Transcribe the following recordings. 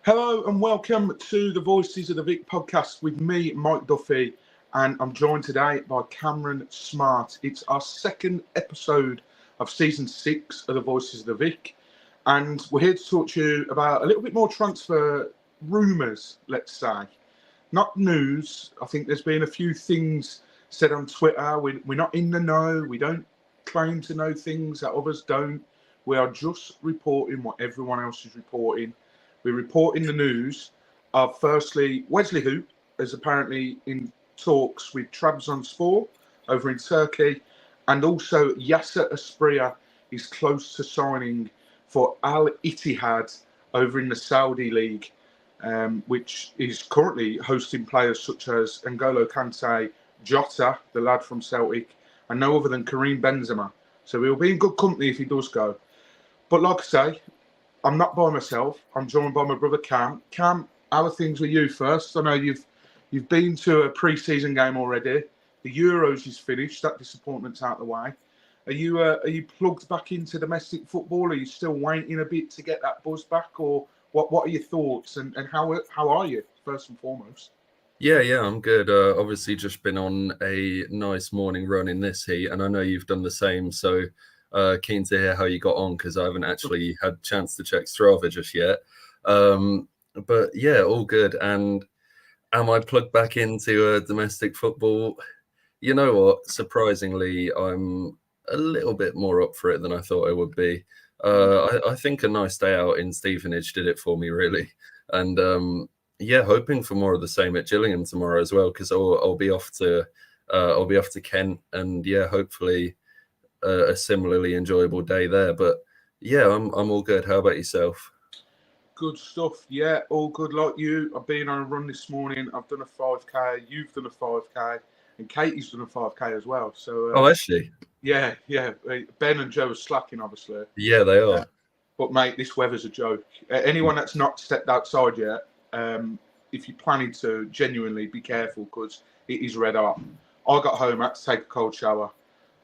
Hello and welcome to the Voices of the Vic podcast with me, Mike Duffy, and I'm joined today by Cameron Smart. It's our second episode of season 6 of the Voices of the Vic, and we're here to talk to you about a little bit more transfer rumours, let's say. Not news. I think there's been a few things said on Twitter. We're not in the know. We don't claim to know things that others don't. We are just reporting what everyone else is reporting. We're reporting the news of, firstly, Wesley Hoedt is apparently in talks with Trabzonspor over in Turkey, and also Yaser Asprilla is close to signing for Al-Ittihad over in the Saudi League, which is currently hosting players such as N'Golo Kante, Jota, the lad from Celtic, and no other than Karim Benzema. So he'll be in good company if he does go. But like I say, I'm not by myself. I'm joined by my brother Cam. Cam, how are things with you first? I know you've been to a pre-season game already. The Euros is finished. That disappointment's out of the way. Are you plugged back into domestic football? Are you still waiting a bit to get that buzz back, or what are your thoughts and how are you first and foremost? Yeah, I'm good. Obviously, just been on a nice morning run in this heat, and I know you've done the same. So keen to hear how you got on, because I haven't actually had a chance to check Strava just yet. But yeah, all good. And am I plugged back into domestic football? You know what? Surprisingly, I'm a little bit more up for it than I thought I would be. I think a nice day out in Stevenage did it for me, really. And yeah, hoping for more of the same at Gillingham tomorrow as well, because I'll be off to Kent, and yeah, hopefully a similarly enjoyable day there. But yeah, I'm all good. How about yourself? Good stuff. Yeah, all good like you. I've been on a run this morning. I've done a 5K. You've done a 5K. And Katie's done a 5K as well. So Oh, actually, yeah. Ben and Joe are slacking, obviously. yeah, they are. But mate, this weather's a joke. Anyone that's not stepped outside yet, if you're planning to, genuinely be careful, because it is red hot. I got home, I had to take a cold shower,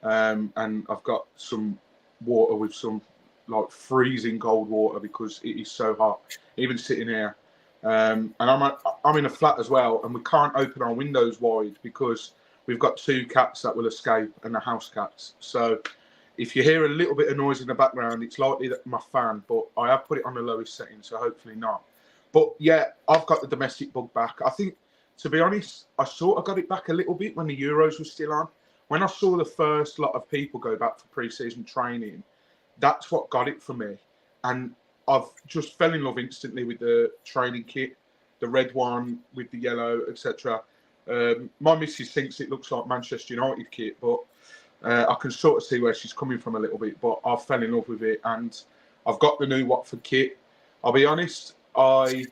and I've got some water with some like freezing cold water because it is so hot. Even sitting here, and I'm in a flat as well, and we can't open our windows wide because we've got 2 cats that will escape and the house cats. So if you hear a little bit of noise in the background, it's likely that my fan, but I have put it on the lowest setting, so hopefully not. But yeah, I've got the domestic bug back. I think, to be honest, I sort of got it back a little bit when the Euros were still on. When I saw the first lot of people go back for pre-season training, that's what got it for me. And I've just fell in love instantly with the training kit, the red one with the yellow, etc. My missus thinks it looks like Manchester United kit, but I can sort of see where she's coming from a little bit. But I fell in love with it, and I've got the new Watford kit. I'll be honest, I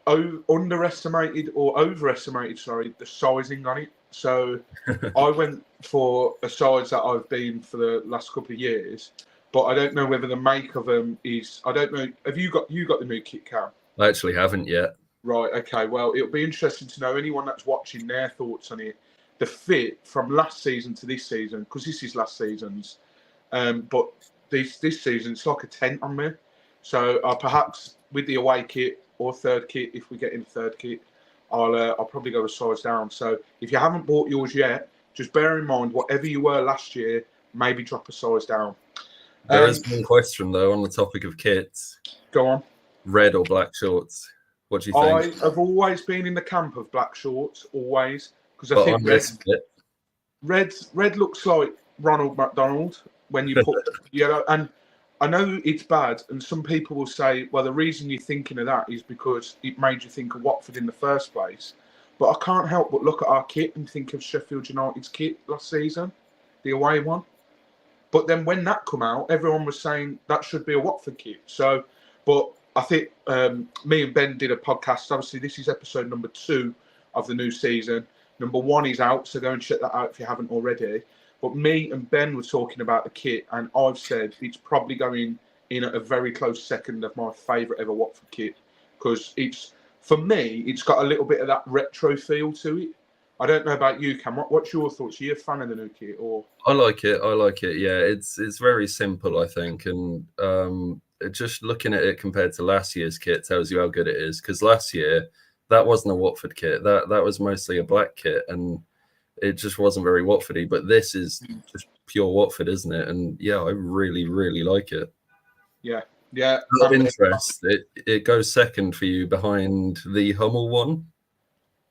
overestimated the sizing on it. So I went for a size that I've been for the last couple of years, but I don't know whether the make of them is. I don't know. Have you got the new kit, Cam? I actually haven't yet. Right. Okay. Well, it'll be interesting to know anyone that's watching their thoughts on it. The fit from last season to this season, because this is last season's, but this season it's like a 10 on me. So perhaps with the away kit or third kit, if we get in third kit, I'll probably go a size down. So if you haven't bought yours yet, just bear in mind whatever you were last year, maybe drop a size down. There is one question though on the topic of kits. Go on. Red or black shorts? What do you think? I have always been in the camp of black shorts, always, because I think red looks like Ronald McDonald when you put yellow. And I know it's bad, and some people will say, well, the reason you're thinking of that is because it made you think of Watford in the first place. But I can't help but look at our kit and think of Sheffield United's kit last season, the away one. But then when that come out, everyone was saying that should be a Watford kit. So, but I think me and Ben did a podcast. Obviously, this is episode number 2 of the new season. Number 1 is out, so go and check that out if you haven't already. But me and Ben were talking about the kit, and I've said it's probably going in at a very close second of my favourite ever Watford kit, because for me, it's got a little bit of that retro feel to it. I don't know about you, Cam. What's your thoughts? Are you a fan of the new kit, or? I like it. Yeah, it's very simple, I think, and just looking at it compared to last year's kit tells you how good it is. Because last year that wasn't a Watford kit. That was mostly a black kit, and it just wasn't very Watfordy. But this is just pure Watford, isn't it? And yeah, I really, really like it. Yeah. Out of interest, it goes second for you behind the Hummel one.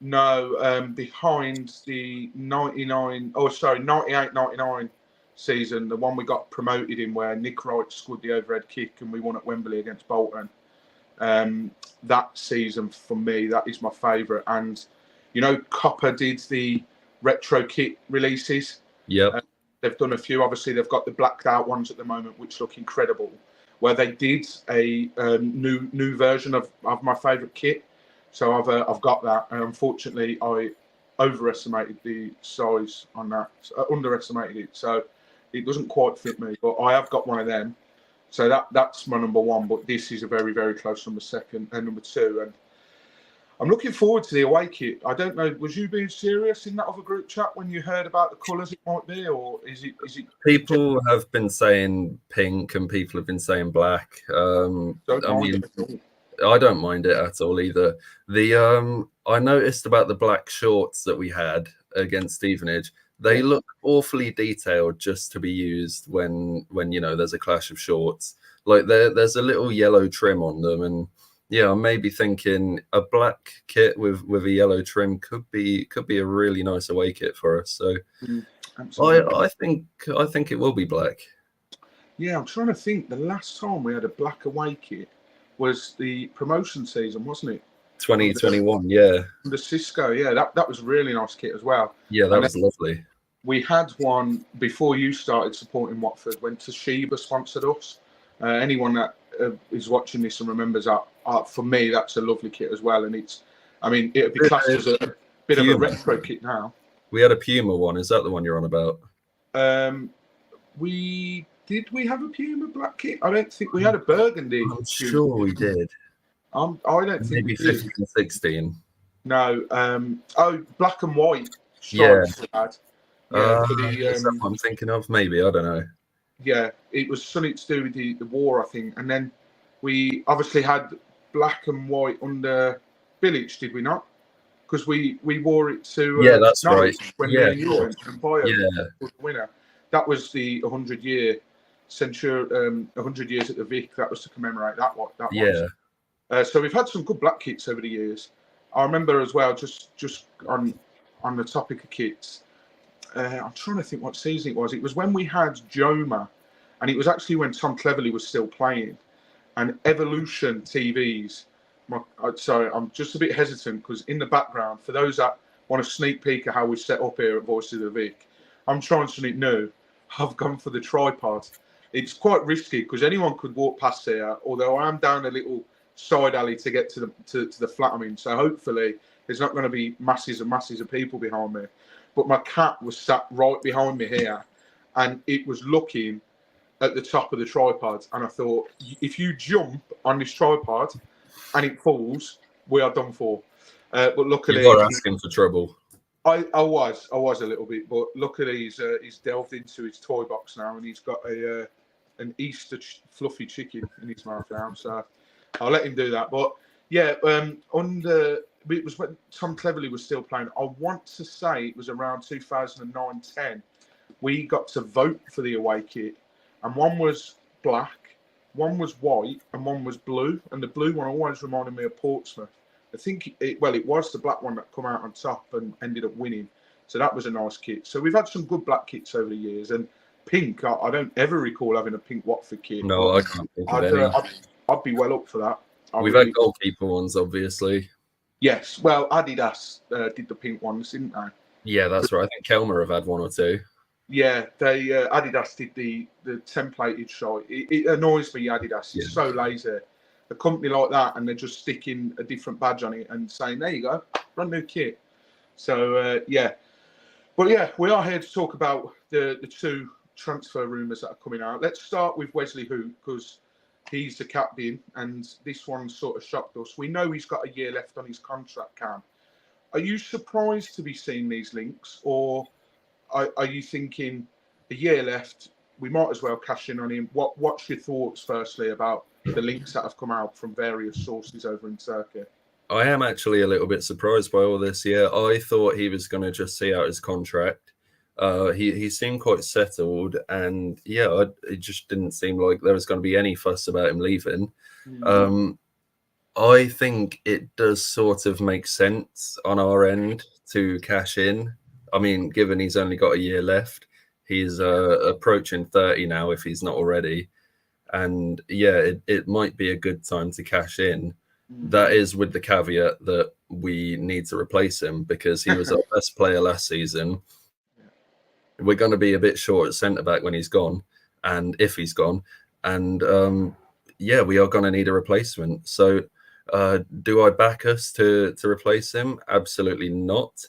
No, behind the 98-99 season, the one we got promoted in, where Nick Wright scored the overhead kick and we won at Wembley against Bolton. That season, for me, that is my favourite. And, Copper did the retro kit releases. Yep. They've done a few. Obviously, they've got the blacked out ones at the moment, which look incredible, where they did a new version of my favourite kit. So I've got that, and unfortunately I overestimated the size on that, underestimated it. So it doesn't quite fit me, but I have got one of them. So that's my number one. But this is a very, very close number two, and I'm looking forward to the away kit. I don't know, was you being serious in that other group chat when you heard about the colours it might be, or is it? People have been saying pink and people have been saying black. I don't mind it at all either. I noticed about the black shorts that we had against Stevenage. They look awfully detailed just to be used when there's a clash of shorts. Like there's a little yellow trim on them, and yeah, I'm maybe thinking a black kit with a yellow trim could be a really nice away kit for us. So I think it will be black. Yeah, I'm trying to think. The last time we had a black away kit was the promotion season, wasn't it? 2021, yeah. The Cisco, yeah, that was a really nice kit as well. Yeah, that was lovely. We had one before you started supporting Watford when Toshiba sponsored us. Anyone that is watching this and remembers that, for me, that's a lovely kit as well. And it would be classed as a bit of a retro kit now. We had a Puma one. Is that the one you're on about? Did we have a Puma black kit? I don't think we had a burgundy. I'm sure we did. I don't think maybe 15 and 16. No. Black and white stripes. Yeah. Is that what I'm thinking of? Maybe, I don't know. Yeah, it was something to do with the war, I think. And then we obviously had black and white under Village, did we not? Because we wore it to that's right. When you went and Bio was the winner. That was the 100-year century, 100 years at the Vic. That was to commemorate that one. So we've had some good black kits over the years. I remember as well, just on the topic of kits, I'm trying to think what season it was. It was when we had Joma, and it was actually when Tom Cleverley was still playing, and Evolution TVs. Sorry, I'm just a bit hesitant because in the background, for those that want a sneak peek of how we set up here at Voices of the Vic, I'm trying something new. I've gone for the tripod. It's quite risky because anyone could walk past here, although I'm down a little side alley to get to the flat I'm in. So hopefully there's not going to be masses and masses of people behind me. But my cat was sat right behind me here, and it was looking at the top of the tripod. And I thought, if you jump on this tripod and it falls, we are done for. But luckily, you are asking for trouble. I was a little bit, but luckily he's delved into his toy box now, and he's got an Easter fluffy chicken in his mouth now. So I'll let him do that. But yeah, it was when Tom Cleverley was still playing. I want to say it was around 2009-10. We got to vote for the away kit, and one was black, one was white, and one was blue. And the blue one always reminded me of Portsmouth. I think it was the black one that come out on top and ended up winning. So that was a nice kit. So we've had some good black kits over the years. And pink, I don't ever recall having a pink Watford kit. No, I can't think of any. I'd be well up for that. We've had goalkeeper ones, obviously. Yes, well, Adidas did the pink ones, didn't they? Yeah, that's right. I think Kelmer have had one or two. Yeah, they Adidas did the templated shot. It annoys me, Adidas. It's so lazy. A company like that, and they're just sticking a different badge on it and saying, there you go, brand new kit. So, But yeah, we are here to talk about the two transfer rumours that are coming out. Let's start with Wesley Hoedt, because he's the captain, and this one sort of shocked us. We know he's got a year left on his contract, Cam. Are you surprised to be seeing these links, or are you thinking a year left, we might as well cash in on him? What's your thoughts, firstly, about the links that have come out from various sources over in Turkey. I am actually a little bit surprised by all this. Yeah, I thought he was going to just see out his contract. He seemed quite settled, and yeah, it just didn't seem like there was going to be any fuss about him leaving. I think it does sort of make sense on our end to cash in. I mean, given he's only got a year left, he's approaching 30 now if he's not already. And yeah, it might be a good time to cash in. That is with the caveat that we need to replace him because he was our best player last season. We're going to be a bit short at centre-back when he's gone, and if he's gone. And yeah, we are going to need a replacement. So do I back us to replace him? Absolutely not.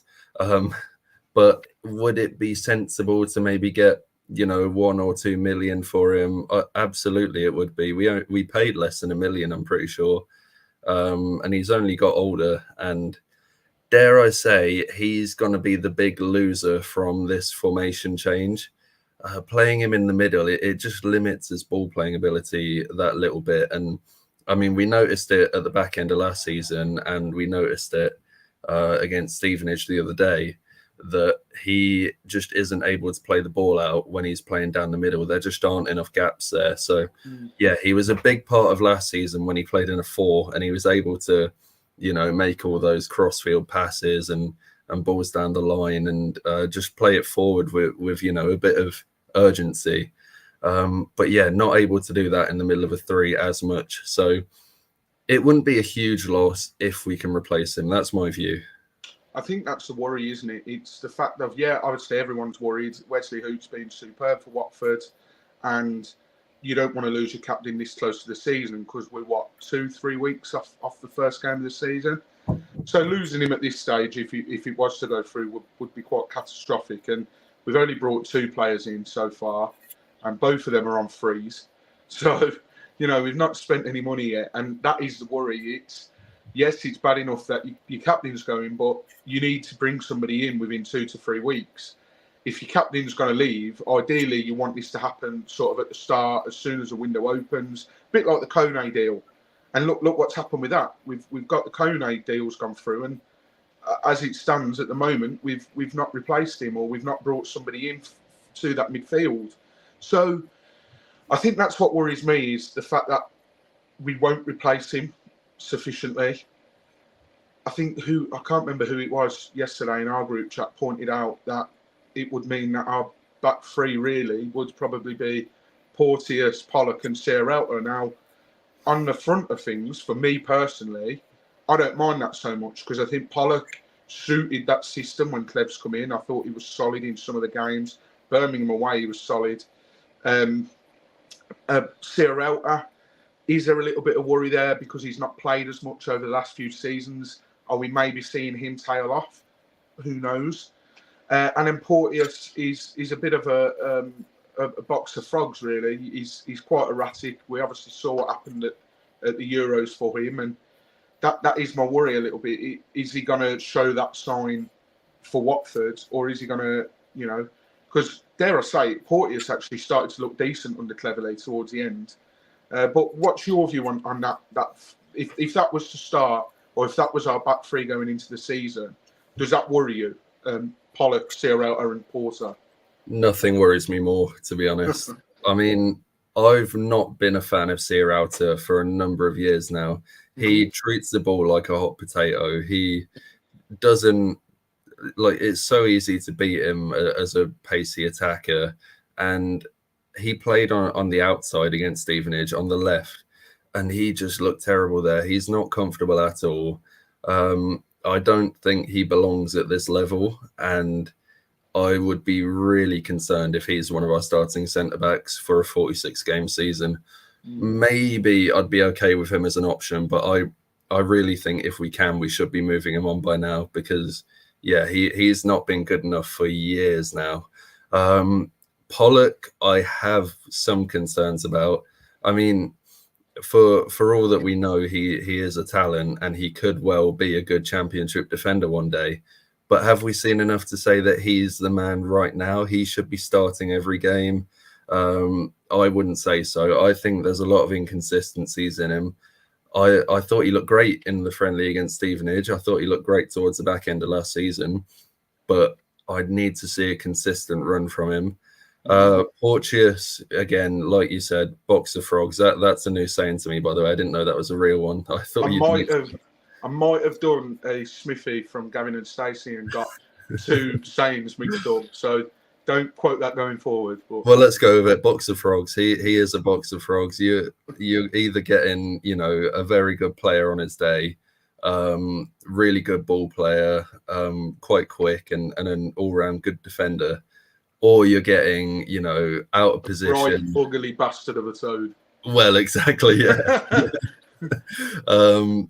But would it be sensible to maybe get 1 or 2 million for him? Absolutely, it would be. We paid less than $1 million, I'm pretty sure, and he's only got older. And dare I say, he's going to be the big loser from this formation change. Playing him in the middle, it just limits his ball playing ability that little bit. And I mean, we noticed it at the back end of last season, and we noticed it against Stevenage the other day, that he just isn't able to play the ball out when he's playing down the middle. There just aren't enough gaps there. So, yeah, he was a big part of last season when he played in a 4 and he was able to, make all those crossfield passes and balls down the line and just play it forward with a bit of urgency. But, yeah, not able to do that in the middle of a 3 as much. So it wouldn't be a huge loss if we can replace him. That's my view. I think that's the worry, isn't it? It's the fact of, obviously everyone's worried. Wesley Hoedt's been superb for Watford, and you don't want to lose your captain this close to the season because we're, 2-3 weeks off the first game of the season. So losing him at this stage, if it was to go through, would be quite catastrophic. And we've only brought 2 players in so far, and both of them are on freeze. So, we've not spent any money yet, and that is the worry. Yes, it's bad enough that your captain's going, but you need to bring somebody in within 2 to 3 weeks. If your captain's going to leave, ideally you want this to happen sort of at the start, as soon as the window opens, a bit like the Kone deal. And look what's happened with that. We've got the Kone deals gone through, and as it stands at the moment, we've not replaced him, or we've not brought somebody in to that midfield. So I think that's what worries me, is the fact that we won't replace him sufficiently. I think I can't remember who it was yesterday in our group chat pointed out that it would mean that our back 3 really would probably be Porteous, Pollock and Sierralta. Now, on the front of things, for me personally, I don't mind that so much because I think Pollock suited that system when Kleb's come in. I thought he was solid in some of the games. Birmingham away, he was solid. Sierralta, is there a little bit of worry there because he's not played as much over the last few seasons? Are we maybe seeing him tail off? Who knows? And then Porteous is a bit of a box of frogs, really. He's quite erratic. We obviously saw what happened at the Euros for him, and that is my worry a little bit. Is he going to show that sign for Watford, or is he going to, because dare I say it, Porteous actually started to look decent under Cleverley towards the end. But what's your view on that? If that was to start, or if that was our back 3 going into the season, does that worry you? Pollock, Sierralta and Porter? Nothing worries me more, to be honest. I mean, I've not been a fan of Sierralta for a number of years now. He treats the ball like a hot potato. He doesn't, it's so easy to beat him as a pacey attacker. And he played on the outside against Stevenage on the left, and he just looked terrible there. He's not comfortable at all. I don't think he belongs at this level, and I would be really concerned if he's one of our starting centre-backs for a 46-game season. Maybe I'd be okay with him as an option, but I really think if we can, we should be moving him on by now because, yeah, he's not been good enough for years now. Pollock, I have some concerns about. I mean, for all that we know, he is a talent and he could well be a good championship defender one day. But have we seen enough to say that he's the man right now? He should be starting every game. I wouldn't say so. I think there's a lot of inconsistencies in him. I thought he looked great in the friendly against Stevenage. I thought he looked great towards the back end of last season, but I'd need to see a consistent run from him. Porteous, again, like you said, box of frogs. That's a new saying to me, by the way. I didn't know that was a real one. I thought I might have done a Smithy from Gavin and Stacey and got two sayings mixed up. So don't quote that going forward. But. Well, let's go with it. Box of frogs. He is a box of frogs. You're either getting, a very good player on his day, really good ball player, quite quick and an all-round good defender, or you're getting, out of position. Right, ugly bastard of a toad. Well, exactly, yeah.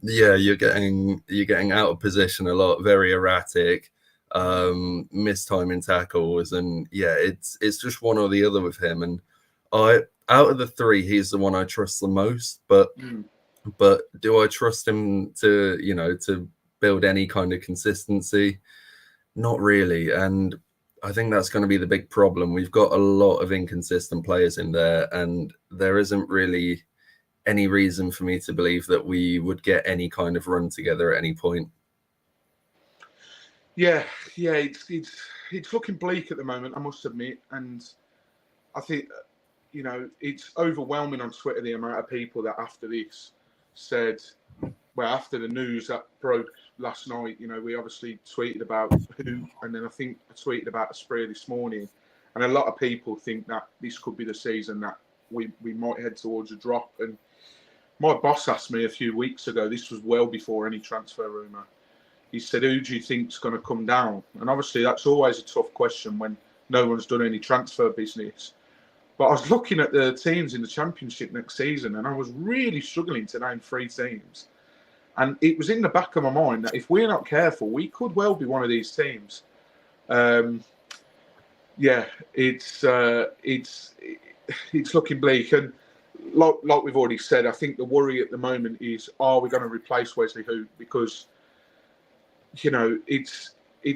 You're getting out of position a lot, very erratic, mistiming tackles, and it's just one or the other with him. And out of the three, he's the one I trust the most. But do I trust him to build any kind of consistency? Not really. And I think that's going to be the big problem. We've got a lot of inconsistent players in there, and there isn't really any reason for me to believe that we would get any kind of run together at any point. Yeah, it's looking bleak at the moment, I must admit, and I think it's overwhelming on Twitter the amount of people that after this said, well, after the news that broke last night, we obviously tweeted about who, and then I think I tweeted about Asprilla this morning, and a lot of people think that this could be the season that we might head towards a drop. And my boss asked me a few weeks ago, this was well before any transfer rumour, he said, who do you think's going to come down? And obviously that's always a tough question when no one's done any transfer business. But I was looking at the teams in the Championship next season, and I was really struggling to name 3 teams. And it was in the back of my mind that if we're not careful, we could well be one of these teams. It's looking bleak. And like we've already said, I think the worry at the moment is, are we going to replace Wesley Hoedt? Because, it's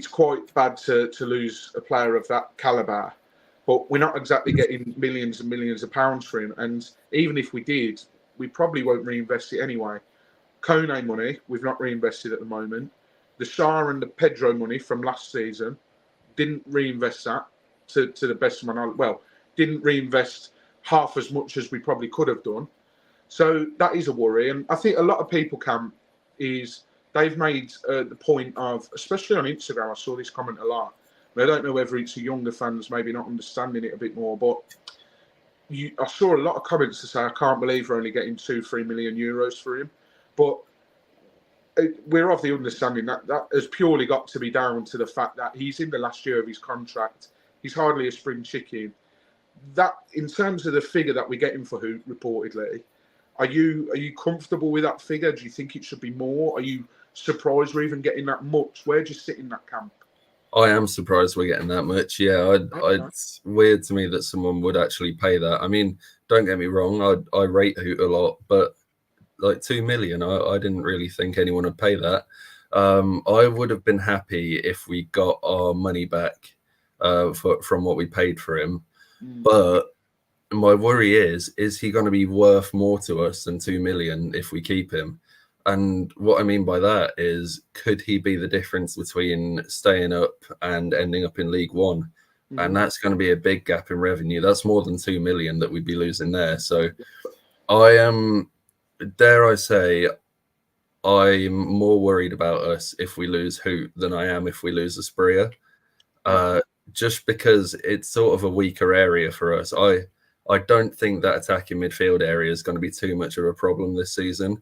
quite bad to lose a player of that calibre. But we're not exactly getting millions and millions of pounds for him. And even if we did, we probably won't reinvest it anyway. Kone money, we've not reinvested at the moment. The Shah and the Pedro money from last season, didn't reinvest that to the best of my knowledge. Well, didn't reinvest half as much as we probably could have done. So that is a worry. And I think a lot of people they've made the point of, especially on Instagram, I saw this comment a lot. I don't know whether it's the younger fans maybe not understanding it a bit more, but I saw a lot of comments to say, I can't believe we're only getting 2-3 million euros for him. But we're of the understanding that has purely got to be down to the fact that he's in the last year of his contract. He's hardly a spring chicken. That, in terms of the figure that we're getting for Hoedt, reportedly, are you comfortable with that figure? Do you think it should be more? Are you surprised we're even getting that much? Where do you sit in that camp? I am surprised we're getting that much. Yeah, it's weird to me that someone would actually pay that. I mean, don't get me wrong, I rate Hoedt a lot, but like 2 million, I didn't really think anyone would pay that. I would have been happy if we got our money back from what we paid for him. But my worry is he going to be worth more to us than 2 million if we keep him? And what I mean by that is, could he be the difference between staying up and ending up in League One? And that's going to be a big gap in revenue. That's more than 2 million that we'd be losing there. So I am, dare I say, I'm more worried about us if we lose Hoedt than I am if we lose Asprilla. Just because it's sort of a weaker area for us. I don't think that attacking midfield area is going to be too much of a problem this season.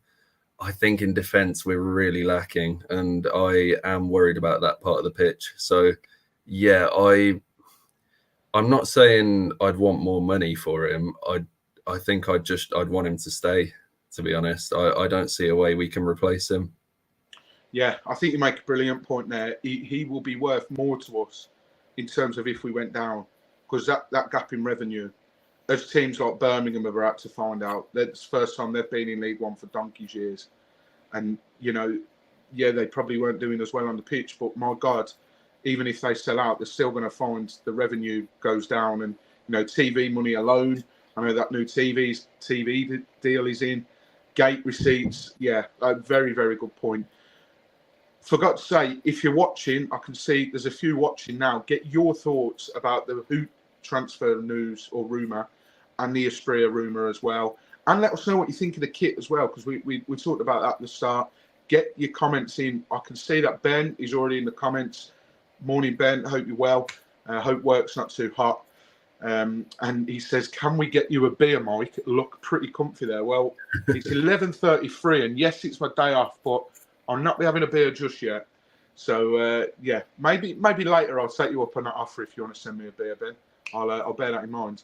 I think in defence we're really lacking, and I am worried about that part of the pitch. So, yeah, I'm not saying I'd want more money for him. I think I'd want him to stay, to be honest. I don't see a way we can replace him. Yeah, I think you make a brilliant point there. He will be worth more to us in terms of if we went down, because that gap in revenue, as teams like Birmingham are about to find out, that's the first time they've been in League One for donkey's years. And, they probably weren't doing as well on the pitch, but my God, even if they sell out, they're still going to find the revenue goes down. And, TV money alone I know that new TV deal is in. Gate receipts, yeah, a very, very good point. Forgot to say, if you're watching, I can see there's a few watching now. Get your thoughts about the Hoedt transfer news or rumour and the Asprilla rumour as well. And let us know what you think of the kit as well, because we talked about that at the start. Get your comments in. I can see that Ben is already in the comments. Morning, Ben. Hope you're well. Hope work's not too hot. And he says, can we get you a beer, Mike? Look pretty comfy there. Well, it's 11:33, and yes, it's my day off, but I'll not be having a beer just yet. So, yeah, maybe later I'll set you up on that offer if you want to send me a beer, Ben. I'll bear that in mind.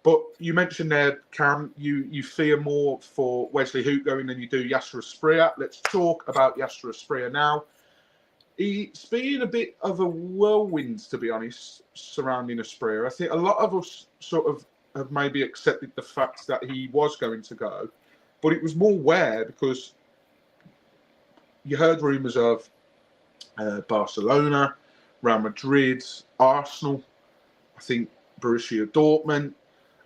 But you mentioned there, Cam, you fear more for Wesley Hoedt going than you do Yaser Asprilla. Let's talk about Yaser Asprilla now. It's been a bit of a whirlwind, to be honest, surrounding Asprilla. I think a lot of us sort of have maybe accepted the fact that he was going to go, but it was more where, because you heard rumours of Barcelona, Real Madrid, Arsenal, I think Borussia Dortmund.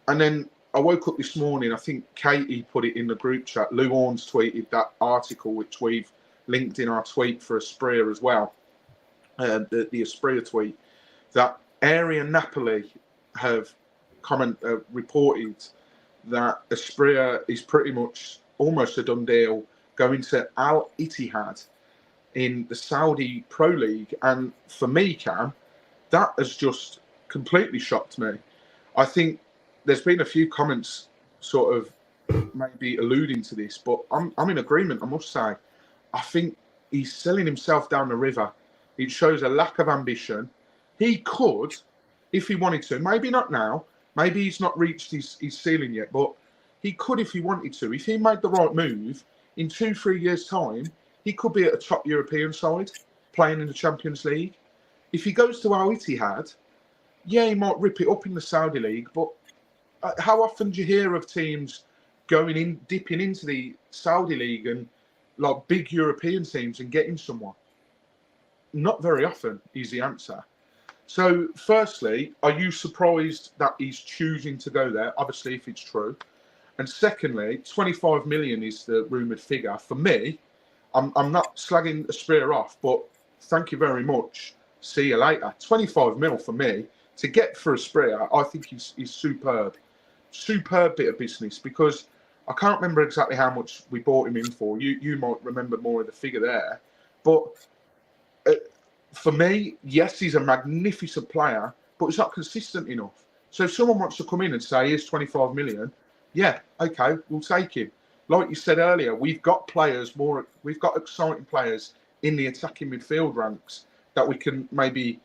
And then I woke up this morning, I think Katie put it in the group chat. Lou Orns tweeted that article, which we've linked in our tweet for Asprilla as well, the Asprilla tweet, that Area Napoli have reported that Asprilla is pretty much almost a done deal going to Al-Ittihad in the Saudi Pro League. And for me, Cam, that has just completely shocked me. I think there's been a few comments sort of maybe alluding to this, but I'm in agreement, I must say. I think he's selling himself down the river. It shows a lack of ambition. He could, if he wanted to, maybe not now, maybe he's not reached his ceiling yet, but he could if he wanted to. If he made the right move, in 2-3 years' time, he could be at a top European side, playing in the Champions League. If he goes to Al-Ittihad, yeah, he might rip it up in the Saudi League, but how often do you hear of teams dipping into the Saudi League and like big European teams and getting someone? Not very often is the answer. So firstly, are you surprised that he's choosing to go there? Obviously, if it's true. And secondly, 25 million is the rumoured figure. For me, I'm not slagging Asprilla off, but thank you very much. See you later. 25 mil for me to get for Asprilla, I think is superb. Superb bit of business, because I can't remember exactly how much we bought him in for. You might remember more of the figure there. But for me, yes, he's a magnificent player, but he's not consistent enough. So if someone wants to come in and say, here's 25 million, yeah, okay, we'll take him. Like you said earlier, we've got exciting players in the attacking midfield ranks that we can maybe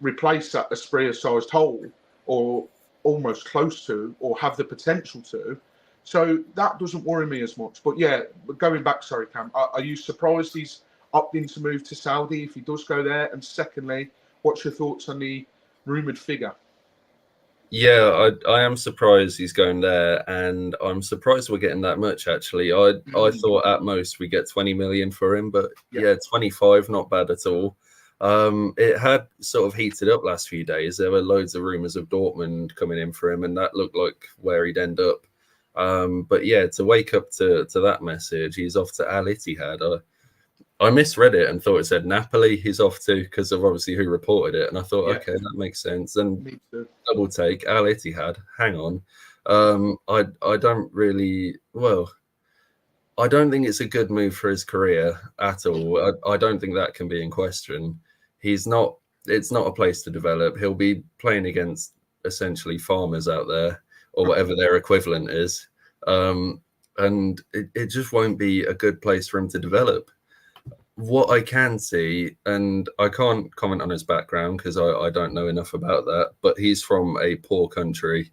replace that Asprilla-sized hole, or almost close to, or have the potential to. So that doesn't worry me as much. But yeah, going back, sorry, Cam, are you surprised he's opting to move to Saudi if he does go there? And secondly, what's your thoughts on the rumoured figure? Yeah, I am surprised he's going there, and I'm surprised we're getting that much, actually. I thought at most we get 20 million for him, but yeah, 25, not bad at all. It had sort of heated up last few days. There were loads of rumours of Dortmund coming in for him, and that looked like where he'd end up. But yeah, to wake up to that message, he's off to Al-Ittihad. I misread it and thought it said Napoli he's off to, because of obviously who reported it. And I thought, okay, that makes sense. And double take, Al-Ittihad, hang on. I don't really, I don't think it's a good move for his career at all. I don't think that can be in question. It's not a place to develop. He'll be playing against essentially farmers out there, or whatever their equivalent is. And it just won't be a good place for him to develop. What I can see, and I can't comment on his background because I don't know enough about that, but he's from a poor country.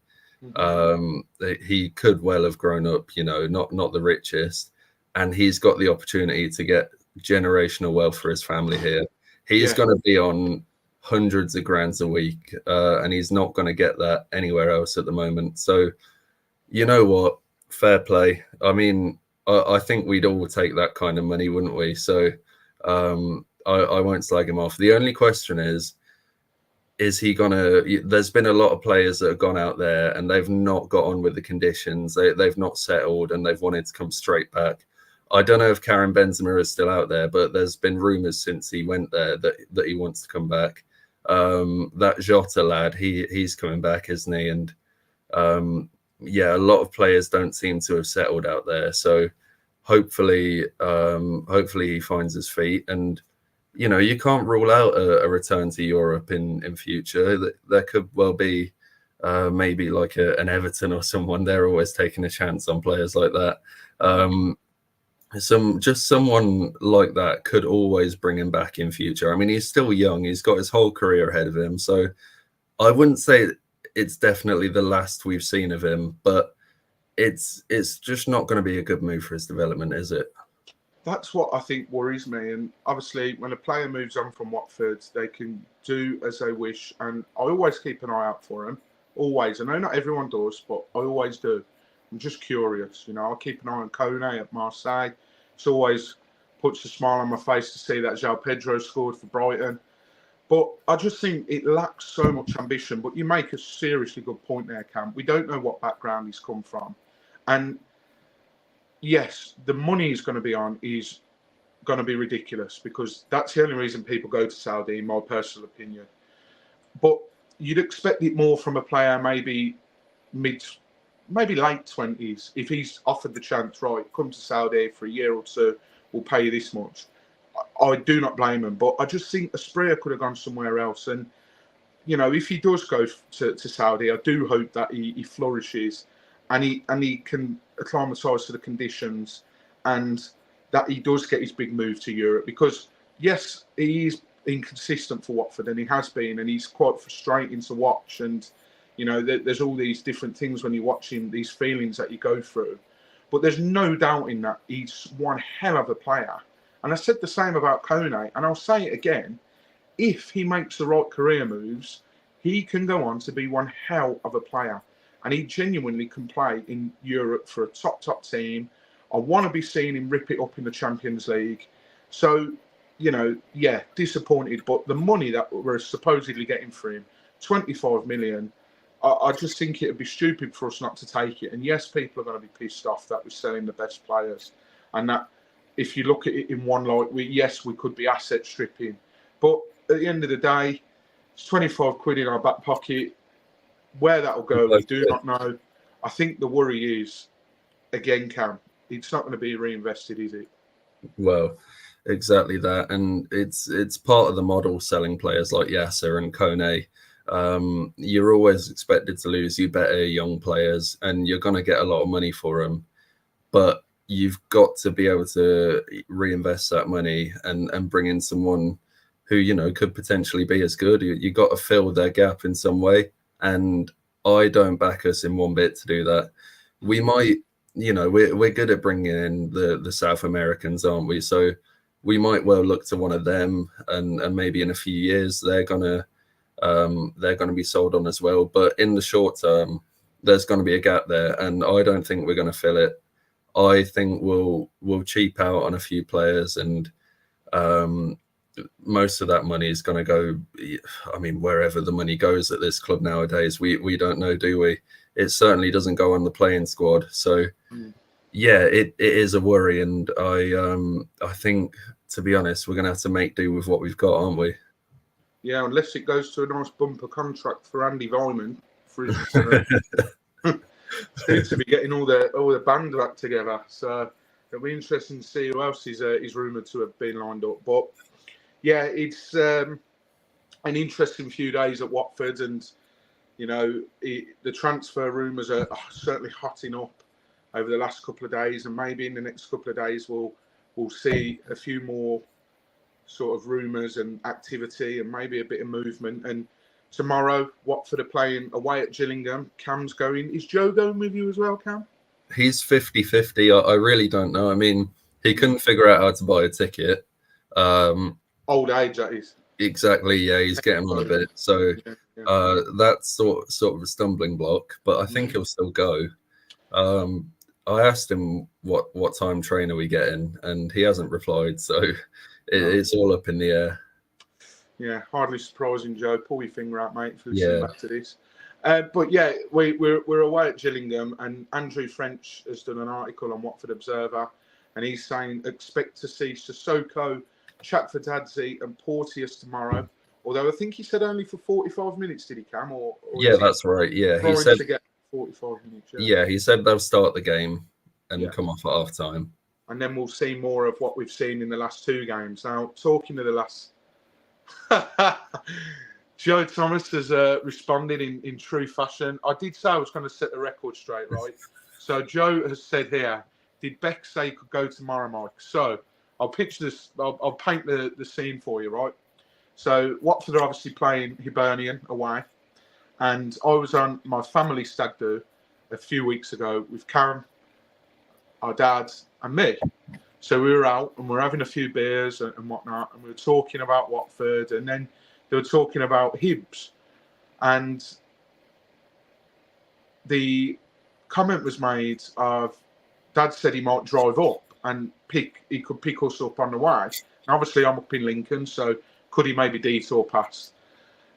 He could well have grown up, not the richest, and he's got the opportunity to get generational wealth for his family here. He's going to be on hundreds of grands a week, and he's not going to get that anywhere else at the moment. So, you know what? Fair play. I mean, I think we'd all take that kind of money, wouldn't we? So I won't slag him off. The only question is, is he gonna? There's been a lot of players that have gone out there and they've not got on with the conditions. They've not settled and they've wanted to come straight back. I don't know if Karim Benzema is still out there, but there's been rumours since he went there that he wants to come back. That Jota lad, he's coming back, isn't he? And yeah, a lot of players don't seem to have settled out there. So hopefully he finds his feet. And you can't rule out a return to Europe in future. There could well be maybe like an Everton or someone. They're always taking a chance on players like that. Someone like that could always bring him back in future. I mean, he's still young. He's got his whole career ahead of him. So I wouldn't say it's definitely the last we've seen of him, but it's just not going to be a good move for his development, is it? That's what I think worries me. And obviously, when a player moves on from Watford, they can do as they wish. And I always keep an eye out for him. Always. I know not everyone does, but I always do. I'm just curious. I'll keep an eye on Kone at Marseille. It's always puts a smile on my face to see that João Pedro scored for Brighton. But I just think it lacks so much ambition. But you make a seriously good point there, Cam. We don't know what background he's come from. And yes, the money he's going to be on is going to be ridiculous because that's the only reason people go to Saudi, in my personal opinion. But you'd expect it more from a player maybe late 20s. If he's offered the chance, right, come to Saudi for a year or two, we'll pay you this much. I do not blame him, but I just think Asprilla could have gone somewhere else. And, if he does go to Saudi, I do hope that he flourishes and he can acclimatise to the conditions and that he does get his big move to Europe. Because, yes, he is inconsistent for Watford and he has been, and he's quite frustrating to watch. And, there's all these different things when you're watching, these feelings that you go through. But there's no doubting that he's one hell of a player. And I said the same about Kone, and I'll say it again. If he makes the right career moves, he can go on to be one hell of a player. And he genuinely can play in Europe for a top team. I want to be seeing him rip it up in the Champions League. So, yeah, disappointed. But the money that we're supposedly getting for him, 25 million, I just think it would be stupid for us not to take it. And yes, people are going to be pissed off that we're selling the best players. And that if you look at it in one light, we could be asset stripping. But at the end of the day, it's 25 quid in our back pocket. Where that'll go, we do not know. I think the worry is, again, Cam, it's not going to be reinvested, is it? Well, exactly that. And it's part of the model selling players like Yaser and Kone. You're always expected to lose you better young players and you're going to get a lot of money for them. But you've got to be able to reinvest that money and bring in someone who, could potentially be as good. You got to fill their gap in some way. And I don't back us in one bit to do that. We might, we're good at bringing in the South Americans, aren't we? So we might well look to one of them and maybe in a few years they're going to be sold on as well. But in the short term, there's going to be a gap there. And I don't think we're going to fill it. I think we'll cheap out on a few players and most of that money is going to go, wherever the money goes at this club nowadays, we don't know, do we? It certainly doesn't go on the playing squad. So, yeah, it is a worry. And I think, to be honest, we're going to have to make do with what we've got, aren't we? Yeah, unless it goes to a nice bumper contract for Andy Vyman, for his seems to be getting all the band back together. So it'll be interesting to see who else is rumoured to have been lined up. But yeah, it's an interesting few days at Watford, and the transfer rumours are certainly hotting up over the last couple of days, and maybe in the next couple of days we'll see a few more sort of rumours and activity, and maybe a bit of movement. And tomorrow, Watford are playing away at Gillingham. Cam's going. Is Joe going with you as well, Cam? He's 50-50. I really don't know. I mean, he couldn't figure out how to buy a ticket. Old age, that is. Exactly, yeah, he's getting on a bit. So that's sort of a stumbling block, but I think he'll still go. I asked him what time train are we getting, and he hasn't replied. So it's all up in the air. Yeah, hardly surprising, Joe. Pull your finger out, mate, if you listen Yeah. back to this. But yeah, we're away at Gillingham, and Andrew French has done an article on Watford Observer, and he's saying expect to see Sissoko, Chakvetadze, and Porteous tomorrow. Although I think he said only for 45 minutes, did he, Cam? Or Yeah, that's right. Yeah, he said to get 45 minutes. Yeah, he said they'll start the game and Yeah. come off at half time. And then we'll see more of what we've seen in the last two games. Now, talking of the last. Joe Thomas has responded in true fashion. I did say I was going to set the record straight, right? So Joe has said here, did Beck say he could go tomorrow, Mike? So I'll pitch this, I'll paint the scene for you, right? So Watford are obviously playing Hibernian away. And I was on my family stag do a few weeks ago with Karen, our dad, and me. So we were out and we were having a few beers and whatnot, and we were talking about Watford, and then they were talking about Hibs. And the comment was made of Dad said he might drive up and he could pick us up on the way. And obviously I'm up in Lincoln, so could he maybe detour past?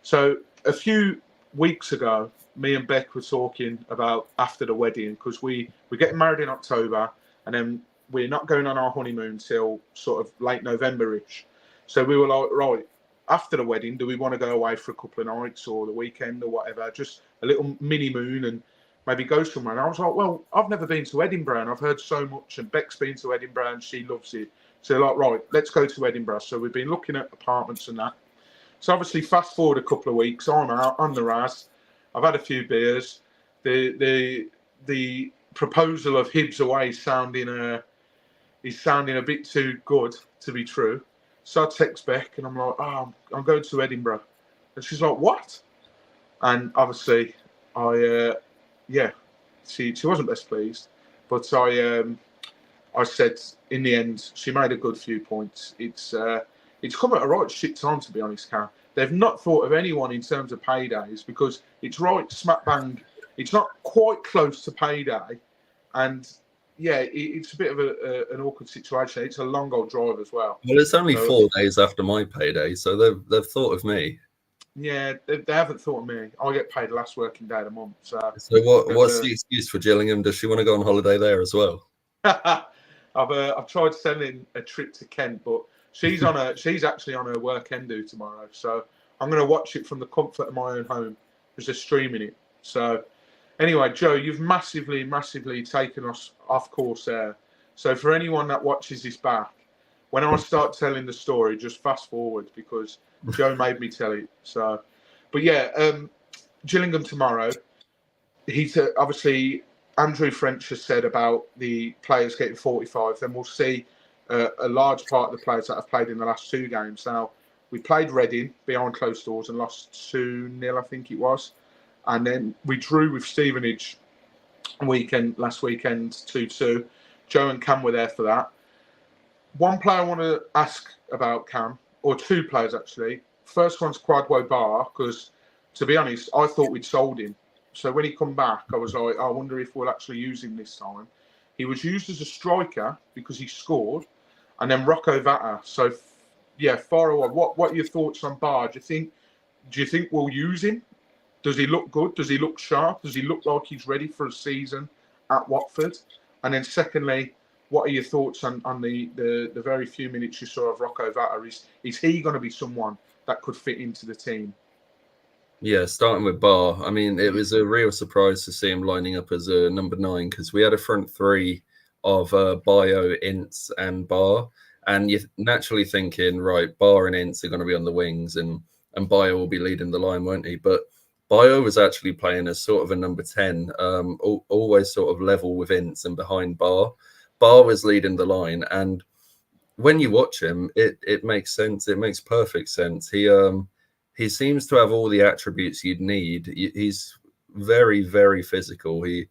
So a few weeks ago, me and Beck were talking about after the wedding, because we're getting married in October, and then we're not going on our honeymoon till sort of late November-ish. So we were like, right, after the wedding, do we want to go away for a couple of nights or the weekend or whatever, just a little mini moon and maybe go somewhere? And I was like, well, I've never been to Edinburgh and I've heard so much, and Beck's been to Edinburgh and she loves it. So like, right, let's go to Edinburgh. So we've been looking at apartments and that. So obviously fast forward a couple of weeks, I'm out on the Raz. I've had a few beers. The proposal of Hibs away is sounding a bit too good to be true. So I text Beck and I'm like, oh, I'm going to Edinburgh. And she's like, what? And obviously, she wasn't best pleased. But I said, in the end, she made a good few points. It's come at a right shit time, to be honest, Cam. They've not thought of anyone in terms of paydays, because it's right smack bang. It's not quite close to payday. And yeah, it's a bit of an awkward situation. It's a long old drive as well. Well, it's only 4 days after my payday, so they've thought of me. Yeah, they haven't thought of me. I get paid the last working day of the month. So what's the excuse for Gillingham? Does she want to go on holiday there as well? I've tried sending a trip to Kent, but she's actually on her work do tomorrow. So I'm going to watch it from the comfort of my own home. There's a streaming it. So anyway, Joe, you've massively, massively taken us off course there. So for anyone that watches this back, when I start telling the story, just fast forward, because Joe made me tell it. So, but yeah, Gillingham tomorrow. He's obviously, Andrew French has said about the players getting 45. Then we'll see a large part of the players that have played in the last two games. Now, we played Reading behind closed doors and lost 2-0, I think it was. And then we drew with Stevenage last weekend 2-2. Joe and Cam were there for that. One player I want to ask about, Cam, or two players actually. First one's Kwadwo Bar, because to be honest, I thought we'd sold him. So when he come back, I was like, I wonder if we'll actually use him this time. He was used as a striker because he scored, and then Rocco Vata. So yeah, far away. What are your thoughts on Bar? Do you think we'll use him? Does he look good? Does he look sharp? Does he look like he's ready for a season at Watford? And then secondly, what are your thoughts on the very few minutes you saw of Rocco Vata? Is he going to be someone that could fit into the team? Yeah, starting with Bar. I mean, it was a real surprise to see him lining up as a number 9, because we had a front three of Bio, Ince, and Bar. And you're naturally thinking, right, Bar and Ince are going to be on the wings, and Bio will be leading the line, won't he? But Bio was actually playing as sort of a number 10, always sort of level with Ince and behind Bar. Bar was leading the line, and when you watch him, it makes sense. It makes perfect sense. He seems to have all the attributes you'd need. He's very, very physical. He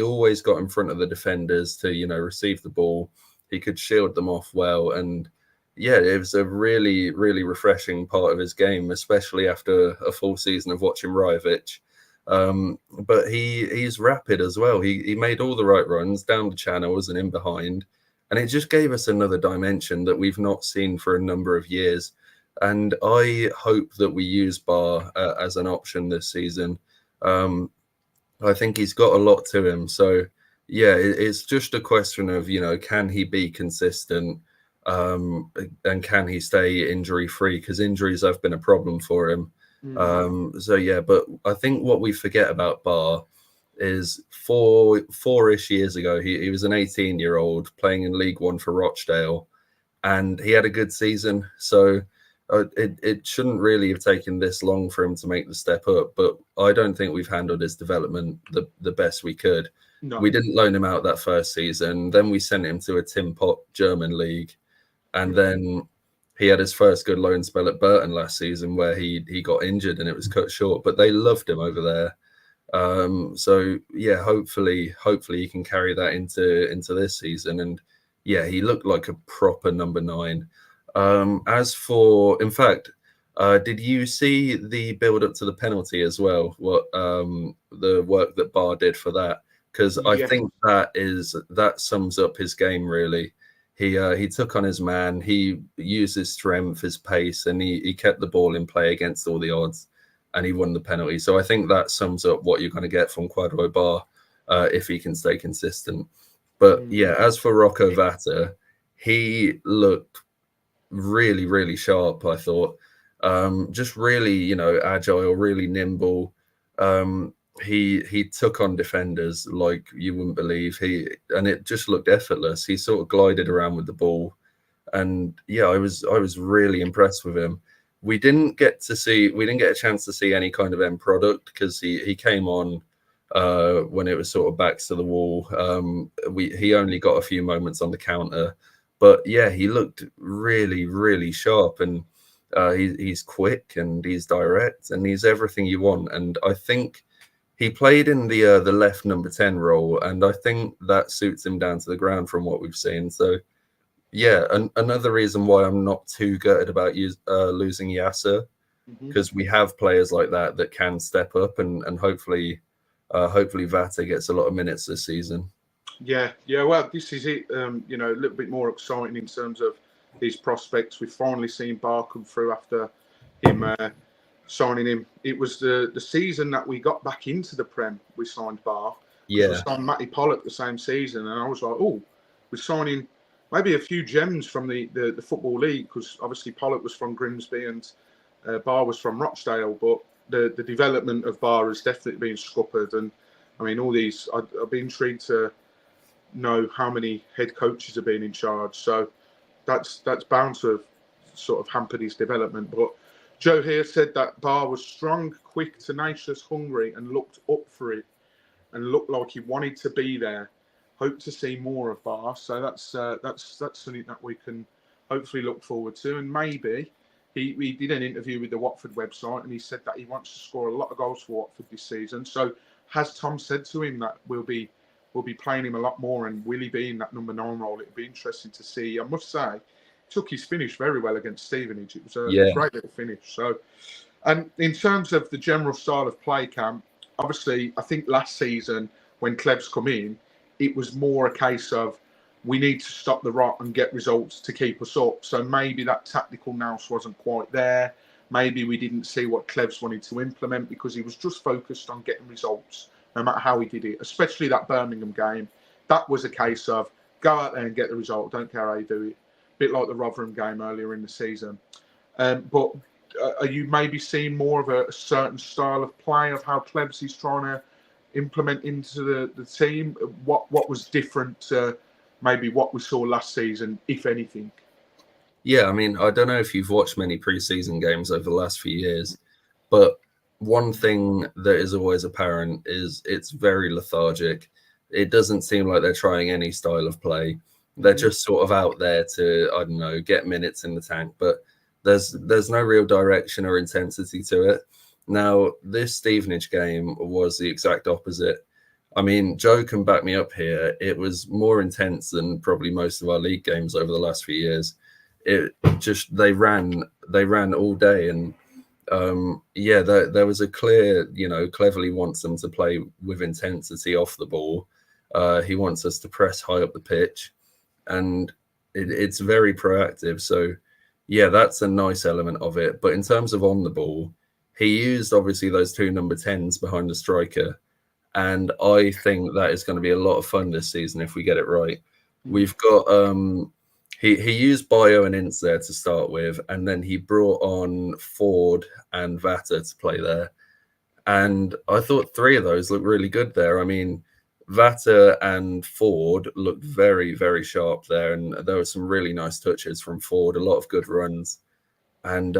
always got in front of the defenders to, receive the ball. He could shield them off well. And yeah, it was a really, really refreshing part of his game, especially after a full season of watching Rajovic. But he's rapid as well. He made all the right runs down the channels and in behind. And it just gave us another dimension that we've not seen for a number of years. and I hope that we use Bar as an option this season. I think he's got a lot to him. So, yeah, it's just a question of, can he be consistent, and can he stay injury-free? Because injuries have been a problem for him. So, yeah, but I think what we forget about Bar is four-ish years ago, he was an 18-year-old playing in League One for Rochdale, and he had a good season. So it shouldn't really have taken this long for him to make the step up. But I don't think we've handled his development the best we could. No. We didn't loan him out that first season. Then we sent him to a Tim Pot German league. And then he had his first good loan spell at Burton last season where he got injured and it was cut short. But they loved him over there. So yeah, hopefully he can carry that into this season. And yeah, he looked like a proper number 9. As for, in fact, did you see the build up to the penalty as well? What the work that Bar did for that? Because I think that sums up his game really. He took on his man. He used his strength, his pace, and he kept the ball in play against all the odds, and he won the penalty. So I think that sums up what you're going to get from Kwadwo Bar if he can stay consistent. But yeah, as for Rocco Vata, he looked really, really sharp, I thought. Just really, agile, really nimble. He took on defenders like you wouldn't believe. And it just looked effortless. He sort of glided around with the ball. And yeah, I was really impressed with him. We didn't get a chance to see any kind of end product because he came on when it was sort of backs to the wall. He only got a few moments on the counter. But yeah, he looked really, really sharp, and he's quick and he's direct and he's everything you want. And I think he played in the left number 10 role, and I think that suits him down to the ground from what we've seen. So yeah, another reason why I'm not too gutted about losing Yaser, because we have players like that can step up, and hopefully Vata gets a lot of minutes this season. Yeah. Well, this is it. A little bit more exciting in terms of his prospects. We've finally seen Bar come through after him signing him. It was the season that we got back into the Prem. We signed Bar. Yeah. We signed Matty Pollock the same season, and I was like, oh, we're signing maybe a few gems from the Football League, because obviously Pollock was from Grimsby and Bar was from Rochdale, but the development of Bar has definitely been scuppered. And I mean, all these, I'd be intrigued to know how many head coaches have been in charge. So that's bound to have sort of hampered his development. But Joe here said that Bar was strong, quick, tenacious, hungry, and looked up for it, and looked like he wanted to be there. Hope to see more of Bar. So that's something that we can hopefully look forward to. And maybe he did an interview with the Watford website, and he said that he wants to score a lot of goals for Watford this season. So has Tom said to him that we'll be playing him a lot more, and will he be in that number 9 role? It'll be interesting to see. I must say, took his finish very well against Stevenage. It was a great little finish. So, and in terms of the general style of play, Cam, obviously, I think last season when Klebs come in, it was more a case of we need to stop the rot and get results to keep us up. So maybe that tactical nous wasn't quite there. Maybe we didn't see what Klebs wanted to implement because he was just focused on getting results, no matter how he did it, especially that Birmingham game. That was a case of go out there and get the result. Don't care how you do it. A bit like the Rotherham game earlier in the season. But are you maybe seeing more of a certain style of play of how Klebs is trying to implement into the team? What was different to maybe what we saw last season, if anything? Yeah, I mean, I don't know if you've watched many pre-season games over the last few years, but one thing that is always apparent is it's very lethargic. It doesn't seem like they're trying any style of play. They're just sort of out there to, I don't know, get minutes in the tank, but there's no real direction or intensity to it. Now, this Stevenage game was the exact opposite. I mean, Joe can back me up here. It was more intense than probably most of our league games over the last few years. They ran all day, and there was a clear, Cleverley wants them to play with intensity off the ball. He wants us to press high up the pitch, and it's very proactive. So Yeah, that's a nice element of it. But in terms of on the ball, he used obviously those two number 10s behind the striker. And I think that is going to be a lot of fun this season if we get it right. We've got he used Bio and Ince there to start with, and then he brought on Ford and Vata to play there. And I thought three of those looked really good there. I mean, Vata and Ford looked very, very sharp there, and there were some really nice touches from Ford, a lot of good runs. And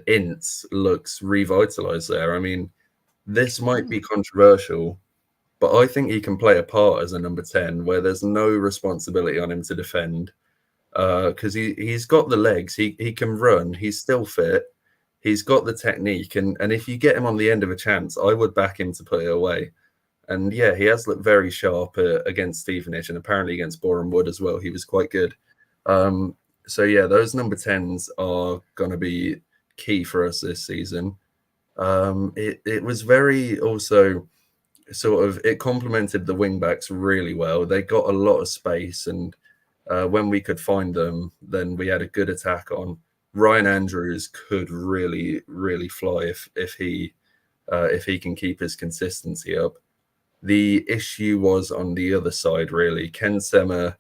Ince looks revitalized there. I mean, this might be controversial, but I think he can play a part as a number 10 where there's no responsibility on him to defend, because he's got the legs, he can run, he's still fit, he's got the technique, and if you get him on the end of a chance, I would back him to put it away. And yeah, he has looked very sharp against Stevenage, and apparently against Boreham Wood as well. He was quite good. So yeah, those number 10s are going to be key for us this season. It was very also sort of, it complemented the wing backs really well. They got a lot of space, and when we could find them, then we had a good attack on. Ryan Andrews could really, really fly if he can keep his consistency up. The issue was on the other side, really. Ken Sema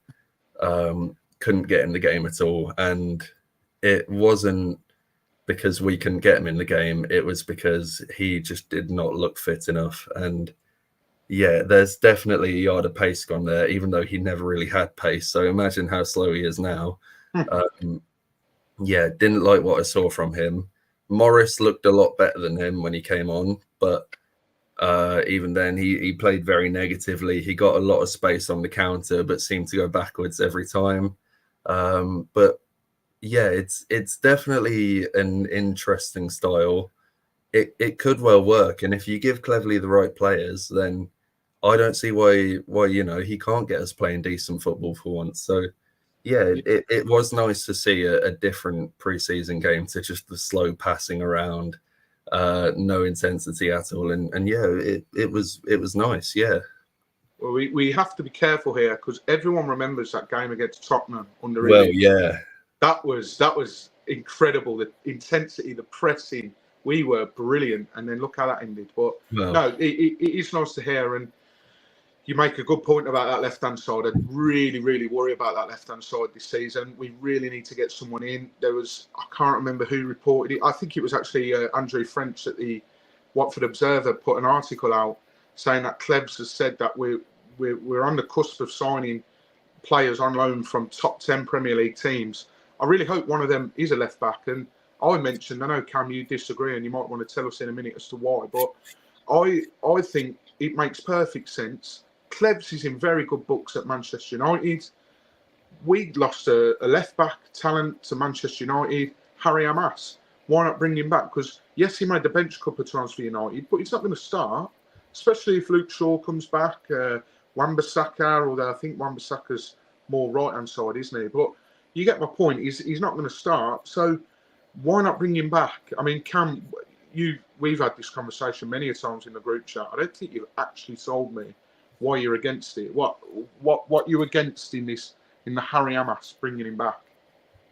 couldn't get in the game at all, and it wasn't because we couldn't get him in the game. It was because he just did not look fit enough. And yeah, there's definitely a yard of pace gone there, even though he never really had pace. So imagine how slow he is now. Yeah, didn't like what I saw from him. Morris looked a lot better than him when he came on, but even then he played very negatively. He got a lot of space on the counter, but seemed to go backwards every time. But yeah, it's definitely an interesting style. It could well work, and if you give Cleverley the right players, then I don't see why he can't get us playing decent football for once. So yeah, it was nice to see a different preseason game to just the slow passing around, no intensity at all, and yeah, it was nice. Yeah. Well, we have to be careful here because everyone remembers that game against Tottenham under. Well, yeah, that was incredible. The intensity, the pressing, we were brilliant, and then look how that ended. But no, it is nice to hear, and you make a good point about that left-hand side. I really, really worry about that left-hand side this season. We really need to get someone in. I can't remember who reported it. I think it was actually Andrew French at the Watford Observer put an article out saying that Klebs has said that we're on the cusp of signing players on loan from top 10 Premier League teams. I really hope one of them is a left-back. And I mentioned, I know, Cam, you disagree, and you might want to tell us in a minute as to why, but I think it makes perfect sense. Klebs is in very good books at Manchester United. We lost a left-back talent to Manchester United, Harry Amas. Why not bring him back? Because, yes, he made the bench a couple of times for United, but he's not going to start, especially if Luke Shaw comes back, Wan-Bissaka, although I think Wan-Bissaka's more right-hand side, isn't he? But you get my point. He's not going to start, so why not bring him back? I mean, Cam, we've had this conversation many a times in the group chat. I don't think you've actually told me why you're against it. What you're against in the Harry Amas bringing him back?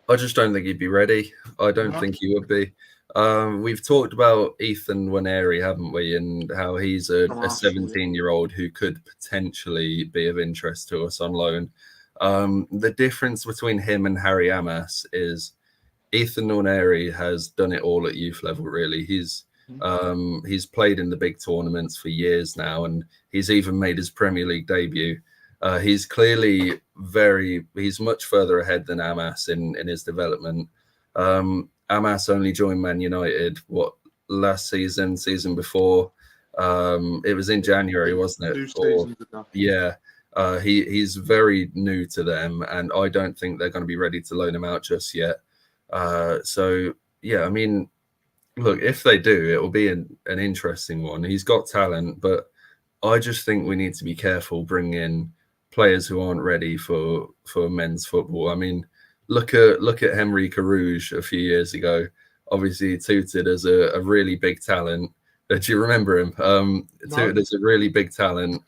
I just don't think he'd be ready. I don't think he would be. We've talked about Ethan Waneri, haven't we? And how he's a 17-year-old who could potentially be of interest to us on loan. The difference between him and Harry Amas is Ethan Waneri has done it all at youth level, really. He's played in the big tournaments for years now, and he's even made his Premier League debut. He's clearly he's much further ahead than Amas in his development. Amas only joined Man United, last season before? It was in January, wasn't it? 2 seasons ago. Yeah. He's very new to them, and I don't think they're going to be ready to loan him out just yet. So, yeah, I mean, look, if they do, it will be an interesting one. He's got talent, but I just think we need to be careful bringing in players who aren't ready for men's football. I mean, look at Henry Carouge a few years ago. Obviously, touted as a really big talent. Do you remember him? Touted as a really big talent,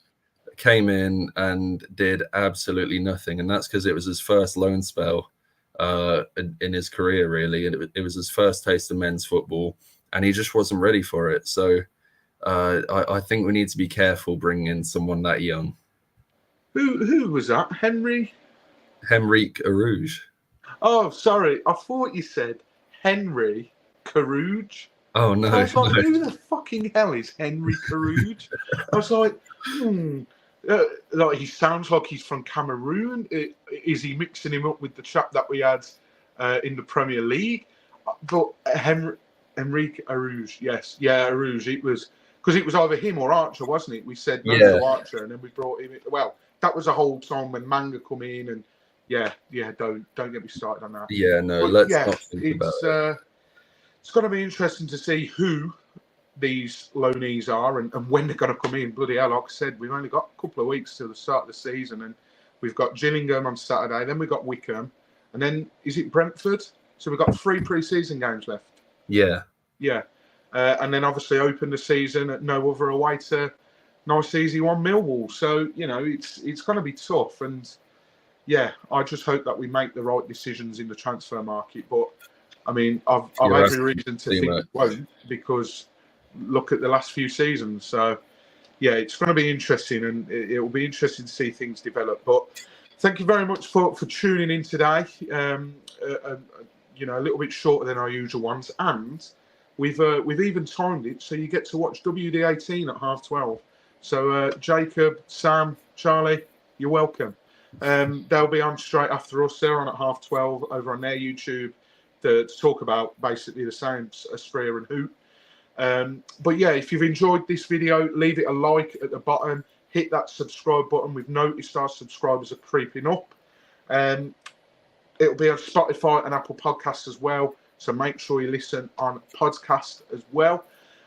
came in and did absolutely nothing, and that's because it was his first loan spell. in his career, really. And it was his first taste of men's football, and he just wasn't ready for it. So I think we need to be careful bringing in someone that young. Who was that? Henry? Henrique Arouge. Oh, sorry. I thought you said Henry Carouge. Oh, no. I was like, no. who the fucking hell is Henry Carouge? I was like, like he sounds like he's from Cameroon. Is he mixing him up with the chap that we had in the Premier League? But Henrique Arouge, yes. Yeah, Arouge. It was because it was either him or Archer, wasn't it? We said no to Archer, and then we brought him in. Well, that was a whole time when Manga come in, and yeah, don't get me started on that. Yeah, no, but let's not think about it. It's going to be interesting to see who these loanees are and when they're going to come in. Bloody hell, like I said, we've only got a couple of weeks till the start of the season, and we've got Gillingham on Saturday, then we've got Wickham, and then is it Brentford? So we've got 3 pre-season games left. Yeah. And then obviously open the season at no other away to nice easy one Millwall. So, you know, it's going to be tough. And yeah, I just hope that we make the right decisions in the transfer market. But I mean, I've every reason to think it won't, because look at the last few seasons. So yeah, it's going to be interesting, and it will be interesting to see things develop. But thank you very much for tuning in today. You know, a little bit shorter than our usual ones, and we've even timed it so you get to watch WD18 at 12:30. So Jacob, Sam, Charlie, you're welcome. They'll be on straight after us. They're on at 12:30 over on their YouTube to talk about basically the same as Freya and Hoedt. But yeah, if you've enjoyed this video, leave it a like at the bottom. Hit that subscribe button. We've noticed our subscribers are creeping up. It'll be on Spotify and Apple Podcasts as well. So make sure you listen on podcast as well.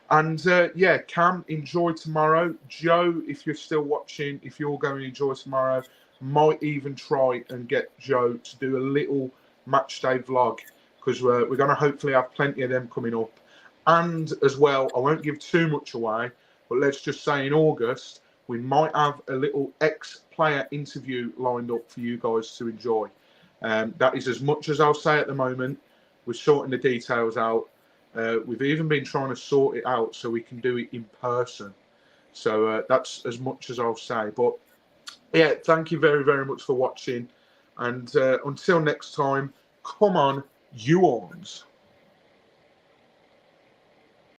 And yeah, Cam, enjoy tomorrow. Joe, if you're still watching, if you're going to enjoy tomorrow, might even try and get Joe to do a little match day vlog, because we're going to hopefully have plenty of them coming up. And as well, I won't give too much away, but let's just say in August, we might have a little ex-player interview lined up for you guys to enjoy. That is as much as I'll say at the moment. We're sorting the details out. We've even been trying to sort it out so we can do it in person. So that's as much as I'll say. But yeah, thank you very, very much for watching. And until next time, come on, you Orns.